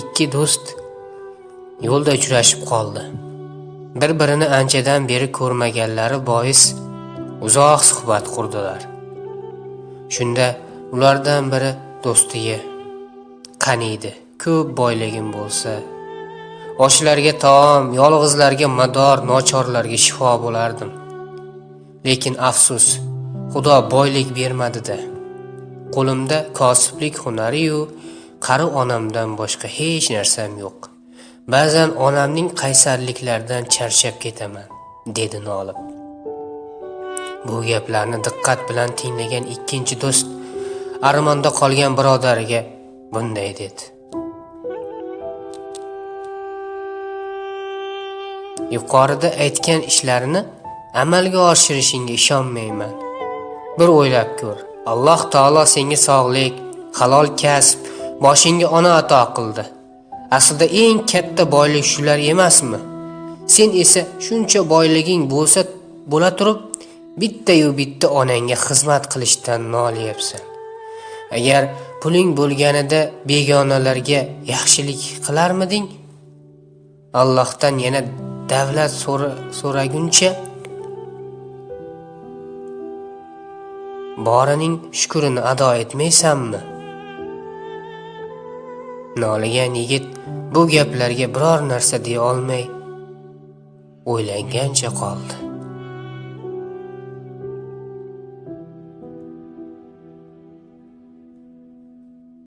ikki do'st yo'lda uchrashib qoldi. Bir-birini anchadan beri ko'rmaganlari bois uzoq suhbat qurdilar. Shunda ulardan biri do'stiga: "Qaniydi, ko'p boyligim bo'lsa, ochlarga taom, yolg'izlarga mador, nochorlarga shifo bo'lardim. Lekin afsus, Xudo boylik bermadi-da. Qo'limda kosiblik hunari-yu, qari onamdan boshqa hech narsam yo'q. Ba'zan onamning qaysarliklaridan charchab ketaman", dedi nolib. Bu gaplarni diqqat bilan tinglagan ikkinchi do'st armonda qolgan birodariga bunday dedi: "Yuqorida aytgan ishlarini amalga oshirishingga ishonmayman. Bir o'ylab ko'r. Alloh taolo senga sog'lik, halol kasb, boshingga ona ato qildi. Aslida eng katta boylik shular emasmi? Sen esa shuncha boyliging bo'lsa bo'la turib, bitta onangga xizmat qilishdan nolyapsan. Agar puling bo'lganida begonalarga yaxshilik qilarmiding? Allohdan yana davlat so'raguncha borining shukrini ado etmaysanmi?" Noligan yigit bu gaplarga biror narsa deya olmay o'ylangancha qoldi.